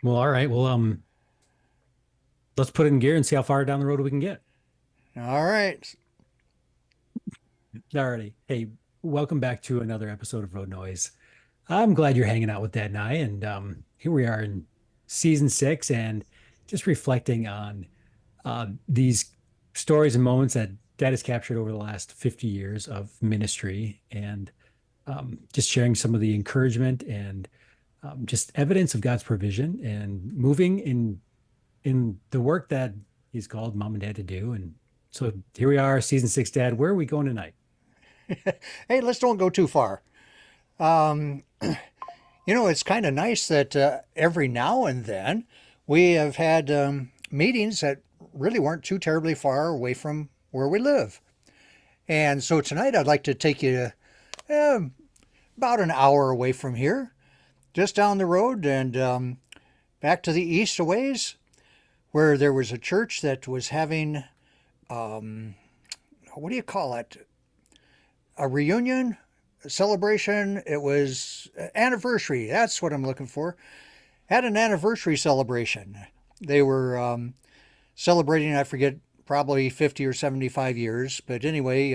Well, all right. Well, let's put it in gear and see how far down the road we can get. All right. Alrighty. Hey, welcome back to another episode of Road Noise. I'm glad you're hanging out with Dad and I, and here we are in season six, and just reflecting on these stories and moments that Dad has captured over the last 50 years of ministry, and just sharing some of the encouragement and just evidence of God's provision and moving in the work that He's called Mom and Dad to do. And so here we are, season six, Dad. Where are we going tonight? Hey, let's don't go too far. Um, it's kind of nice that every now and then we have had meetings that really weren't too terribly far away from where we live. And so tonight I'd like to take you uh, about an hour away from here, just down the road and back to the east a ways, where there was a church that was having, what do you call it? A reunion, a celebration. It was anniversary. That's what I'm looking for. Had an anniversary celebration. They were celebrating, I forget, probably 50 or 75 years. But anyway,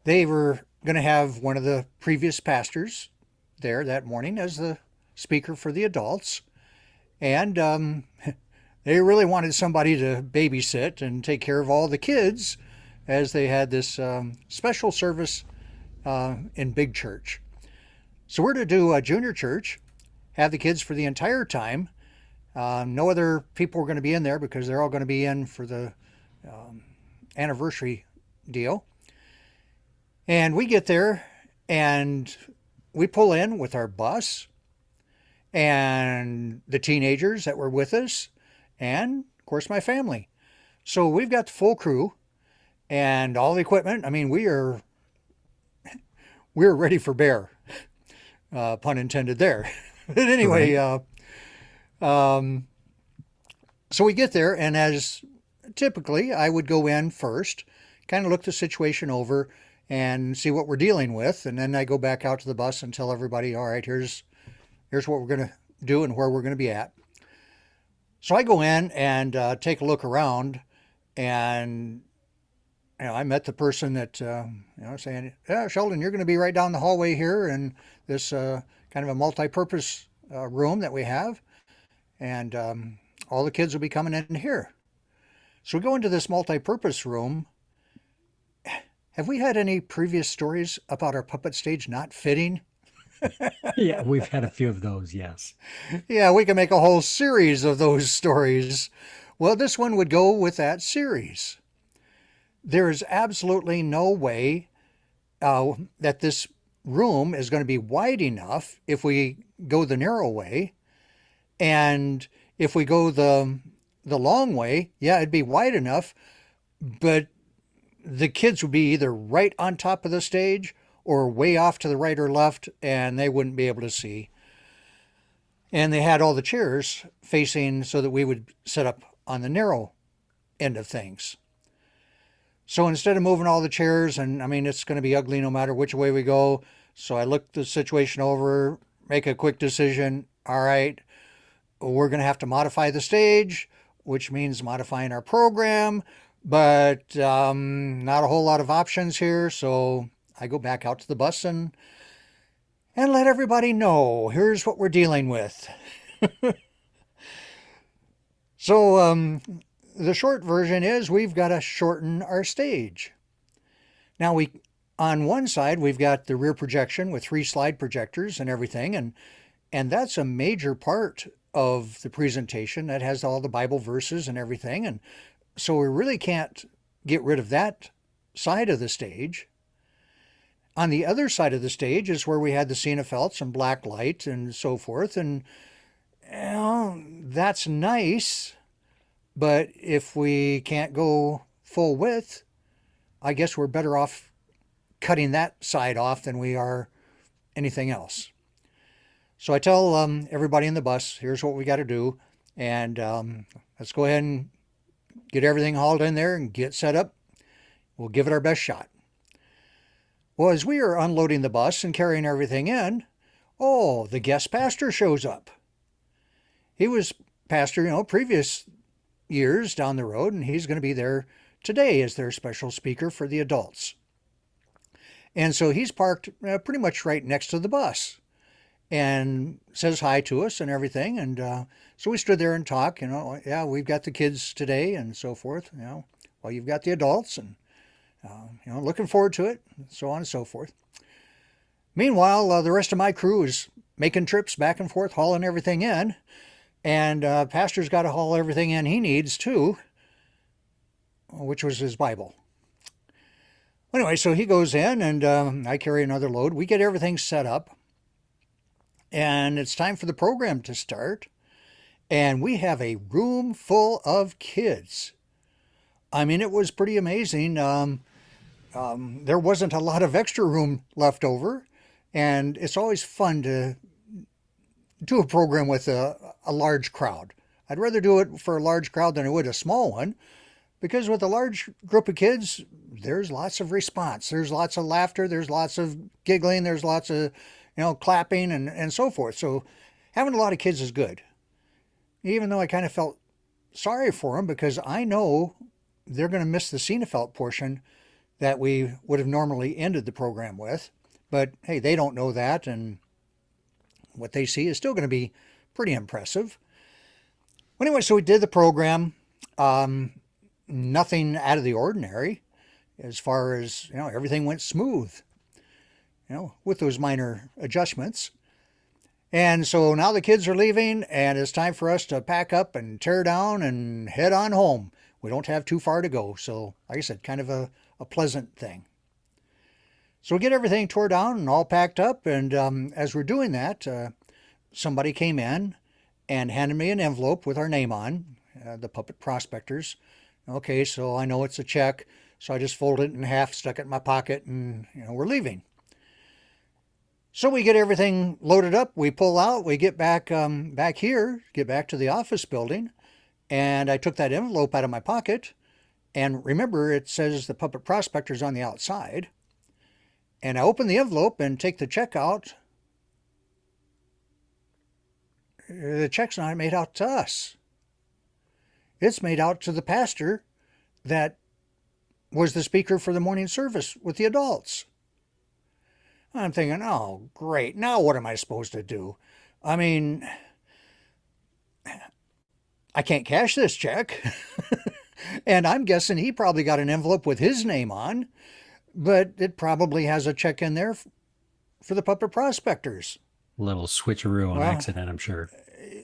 they were going to have one of the previous pastors there that morning as the speaker for the adults. And they really wanted somebody to babysit and take care of all the kids as they had this special service in big church. So we're to do a junior church, have the kids for the entire time. No other people are going to be in there because they're all going to be in for the anniversary deal. And we get there and we pull in with our bus and the teenagers that were with us, and of course my family. So we've got the full crew and all the equipment. I mean, we're ready for bear, pun intended there. But anyway, Right. um, so we get there, and as typically, I would go in first, kind of look the situation over and see what we're dealing with, and then I go back out to the bus and tell everybody, all right, here's what we're going to do and where we're going to be at. So I go in and take a look around, and I met the person that saying, "Yeah, Sheldon, you're going to be right down the hallway here in this kind of a multi-purpose room that we have, and all the kids will be coming in here." So we go into this multi-purpose room. Have we had any previous stories about our puppet stage not fitting? Yeah, we've had a few of those, yes. Yeah, we can make a whole series of those stories. Well, this one would go with that series. There is absolutely no way that this room is going to be wide enough if we go the narrow way. And if we go the long way, yeah, it'd be wide enough, but the kids would be either right on top of the stage or way off to the right or left, and they wouldn't be able to see. And they had all the chairs facing so that we would sit up on the narrow end of things. So instead of moving all the chairs, and I mean, it's going to be ugly no matter which way we go. So I look the situation over, make a quick decision. All right, we're going to have to modify the stage, which means modifying our program, but not a whole lot of options here. So I go back out to the bus and let everybody know here's what we're dealing with. So the short version is we've got to shorten our stage. Now we on one side we've got the rear projection with 3 slide projectors and everything, and that's a major part of the presentation that has all the Bible verses and everything, and so we really can't get rid of that side of the stage. On the other side of the stage is where we had the Felts and black light and so forth, and that's nice, but if we can't go full width, I guess we're better off cutting that side off than we are anything else. So I tell everybody in the bus, here's what we got to do, and let's go ahead and get everything hauled in there and get set up. We'll give it our best shot. Well, as we are unloading the bus and carrying everything in, Oh, the guest pastor shows up. He was pastor, previous years down the road, and he's going to be there today as their special speaker for the adults. And so he's parked pretty much right next to the bus and says hi to us and everything. And so we stood there and talked, yeah, we've got the kids today and so forth, well, you've got the adults and, looking forward to it, and so on and so forth. Meanwhile, the rest of my crew is making trips back and forth, hauling everything in. And pastor's got to haul everything in he needs too, which was his Bible. Anyway, so he goes in and I carry another load. We get everything set up. And it's time for the program to start. And we have a room full of kids. I mean, it was pretty amazing. There wasn't a lot of extra room left over. And it's always fun to do a program with a large crowd. I'd rather do it for a large crowd than I would a small one, because with a large group of kids, there's lots of response. There's lots of laughter. There's lots of giggling. There's lots of, clapping and so forth. So having a lot of kids is good. Even though I kind of felt sorry for them, because I know they're going to miss the Senefelt portion that we would have normally ended the program with. But hey, they don't know that, and what they see is still going to be pretty impressive. Anyway, so we did the program. Nothing out of the ordinary as far as, everything went smooth, with those minor adjustments. And so now the kids are leaving, and it's time for us to pack up and tear down and head on home. We don't have too far to go. So, like I said, kind of a pleasant thing. So we get everything tore down and all packed up. And as we're doing that, somebody came in and handed me an envelope with our name on, the Puppet Prospectors. Okay, so I know it's a check. So I just folded it in half, stuck it in my pocket, and, we're leaving. So we get everything loaded up. We pull out. We get back here, get back to the office building. And I took that envelope out of my pocket. And remember, it says the Puppet Prospectors on the outside. And I open the envelope and take the check out. The check's not made out to us. It's made out to the pastor that was the speaker for the morning service with the adults. I'm thinking, oh, great. Now what am I supposed to do? I mean, I can't cash this check. And I'm guessing he probably got an envelope with his name on, but it probably has a check in there for the Puppet Prospectors. Little switcheroo on Well, accident, I'm sure.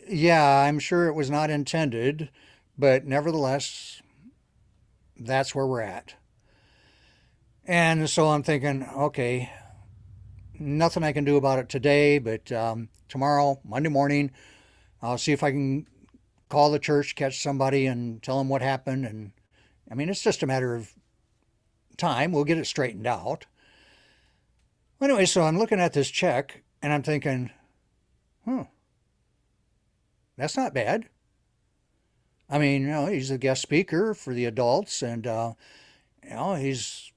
yeah, I'm sure it was not intended, but nevertheless, that's where we're at. And so I'm thinking, okay, nothing I can do about it today, but tomorrow, Monday morning, I'll see if I can call the church, catch somebody, and tell them what happened. And I mean, it's just a matter of time. We'll get it straightened out. Anyway, so I'm looking at this check, and I'm thinking, that's not bad. I mean, he's a guest speaker for the adults, and he's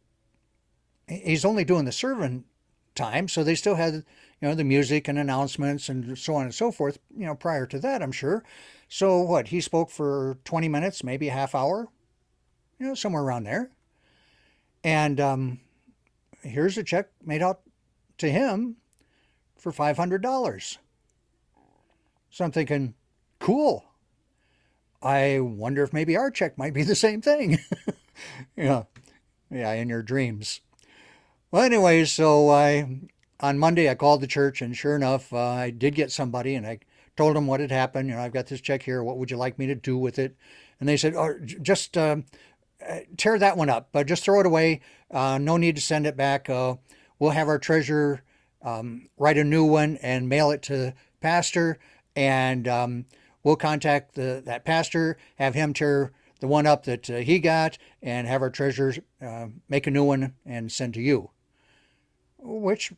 only doing the sermon time, so they still had the music and announcements and so on and so forth prior to that, I'm sure. So what, he spoke for 20 minutes, maybe a half hour, somewhere around there. And here's a check made out to him for $500. So I'm thinking, cool. I wonder if maybe our check might be the same thing. Yeah, in your dreams. Well, anyway, so on Monday I called the church, and sure enough, I did get somebody, and I told them what had happened. I've got this check here. What would you like me to do with it? And they said, oh, just tear that one up. Just throw it away. No need to send it back. We'll have our treasurer write a new one and mail it to pastor, and we'll contact that pastor, have him tear the one up that he got, and have our treasurer make a new one and send to you. Which,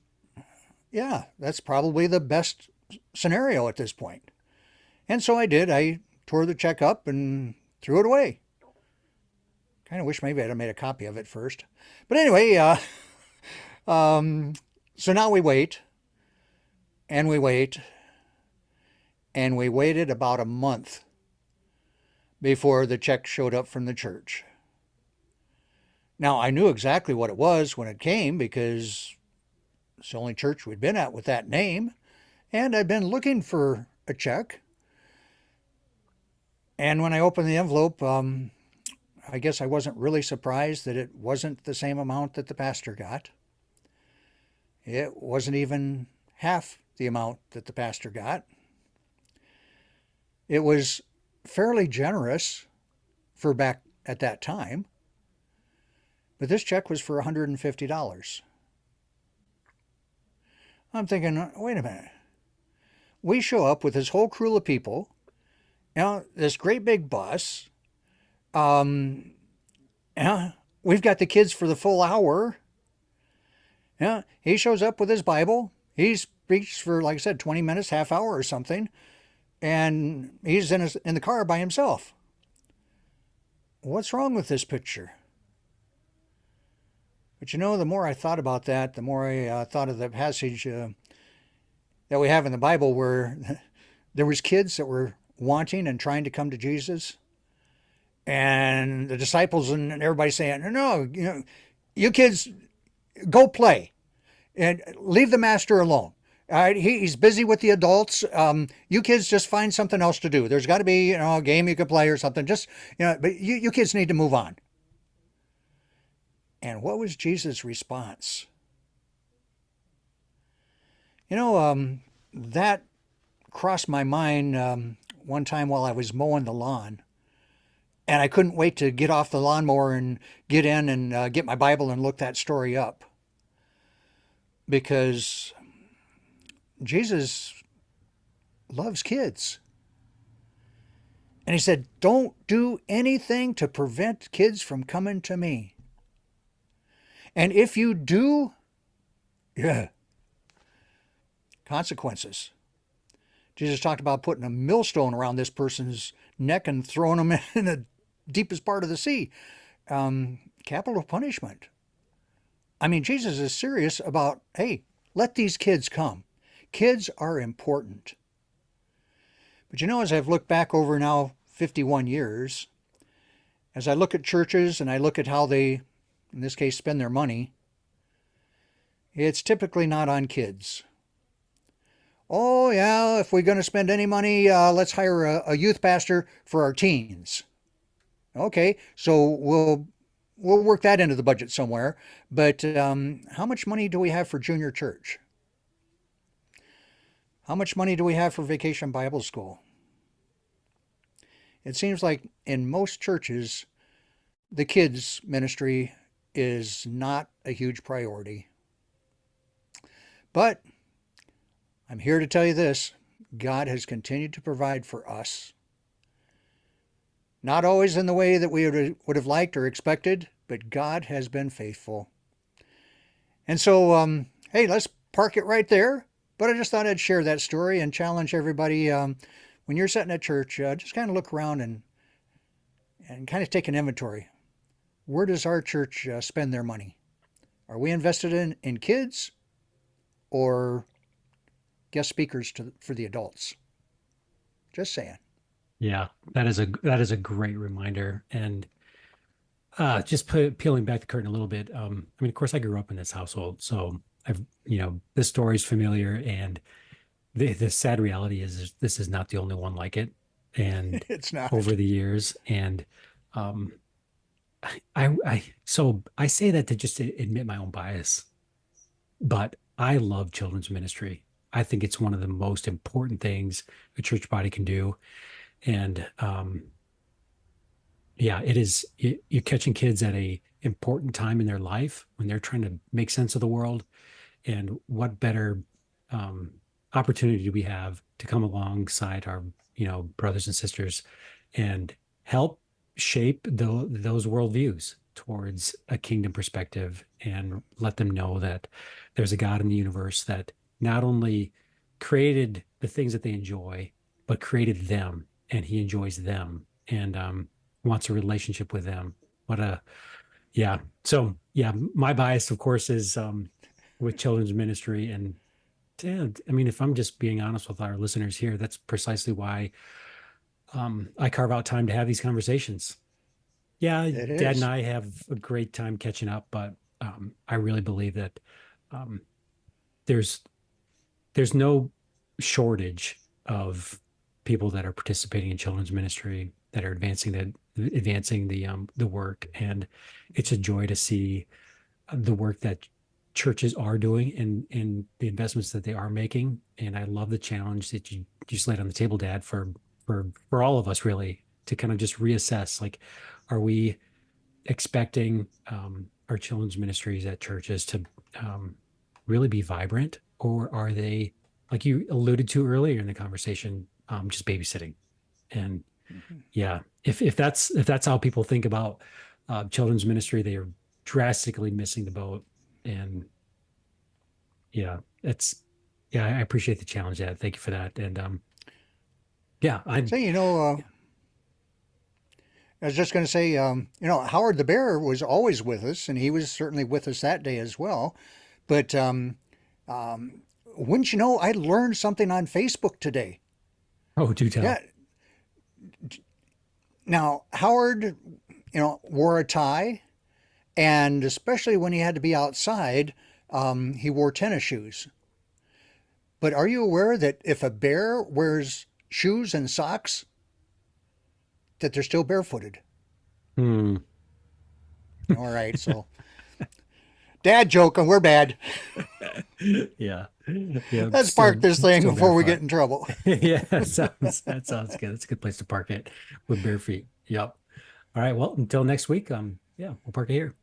yeah, that's probably the best scenario at this point. And so I did. I tore the check up and threw it away. Kind of wish maybe I'd have made a copy of it first. But anyway, so now we wait. And we wait, and we waited about a month before the check showed up from the church. Now, I knew exactly what it was when it came because it's the only church we'd been at with that name, and I'd been looking for a check. And when I opened the envelope, I guess I wasn't really surprised that it wasn't the same amount that the pastor got. It wasn't even half the amount that the pastor got. It was fairly generous for back at that time, but this check was for $150. I'm thinking, wait a minute. We show up with this whole crew of people, this great big bus. Um, yeah, we've got the kids for the full hour. Yeah, he shows up with his Bible. He speaks for, like I said, 20 minutes, half hour or something, and he's in the car by himself. What's wrong with this picture? But the more I thought about that, the more I thought of the passage that we have in the Bible where there was kids that were wanting and trying to come to Jesus, and the disciples and everybody saying, "No, you kids go play and leave the master alone. All right, he's busy with the adults. You kids just find something else to do. There's got to be a game you could play or something. Just but you kids need to move on." And what was Jesus' response? That crossed my mind one time while I was mowing the lawn. And I couldn't wait to get off the lawnmower and get in and get my Bible and look that story up. Because Jesus loves kids. And he said, don't do anything to prevent kids from coming to me. And if you do, yeah, consequences. Jesus talked about putting a millstone around this person's neck and throwing them in the deepest part of the sea. Capital punishment. I mean, Jesus is serious about, hey, let these kids come. Kids are important. But as I've looked back over now 51 years, as I look at churches and I look at how they, in this case, spend their money, it's typically not on kids. Oh, yeah, if we're going to spend any money, let's hire a youth pastor for our teens. Okay, so we'll work that into the budget somewhere. But how much money do we have for junior church? How much money do we have for Vacation Bible School? It seems like in most churches, the kids' ministry is not a huge priority. But I'm here to tell you this. God has continued to provide for us. Not always in the way that we would have liked or expected, but God has been faithful. And so, hey, let's park it right there. But I just thought I'd share that story and challenge everybody. When you're sitting at church, just kind of look around and kind of take an inventory. Where does our church spend their money? Are we invested in kids or guest speakers for the adults? Just saying. Yeah, that is a great reminder. And just peeling back the curtain a little bit. I mean, of course, I grew up in this household, so I've, this story's familiar. And the sad reality is this is not the only one like it. And It's not. over the years, and um, so I say that to just admit my own bias, but I love children's ministry. I think it's one of the most important things a church body can do. And yeah, it is. You're catching kids at a important time in their life when they're trying to make sense of the world. And what better um, opportunity do we have to come alongside our, brothers and sisters and help shape those worldviews towards a kingdom perspective, and let them know that there's a God in the universe that not only created the things that they enjoy, but created them, and he enjoys them, and wants a relationship with them. What a Yeah. So yeah, my bias, of course, is with children's ministry, and Yeah, I mean, if I'm just being honest with our listeners here, that's precisely why I carve out time to have these conversations. Yeah, It Dad and is. I have a great time catching up, but I really believe that um, there's there's no shortage of people that are participating in children's ministry that are advancing the work, and it's a joy to see the work that churches are doing and the investments that they are making. And I love the challenge that you just laid on the table, Dad, for all of us really to kind of just reassess, like, are we expecting our children's ministries at churches to um, really be vibrant, or are they, like you alluded to earlier in the conversation, just babysitting? And Mhm. yeah, if that's how people think about children's ministry, they are drastically missing the boat. And yeah, it's yeah, I appreciate the challenge, Dad. Thank you for that. And yeah, I So, yeah. I was just going to say, Howard the Bear was always with us, and he was certainly with us that day as well. But um, wouldn't you know, I learned something on Facebook today. Oh, do Yeah. tell. Now, Howard, wore a tie, and especially when he had to be outside, he wore tennis shoes. But are you aware that if a bear wears shoes and socks, that they're still barefooted? Hmm. All right, so dad joke, and we're bad. Yeah. Yeah. Let's park this thing Still before we get barefoot. in trouble. Yeah, that sounds good. That's a good place to park it with bare feet. Yep. All right. Well, until next week, yeah, we'll park it here.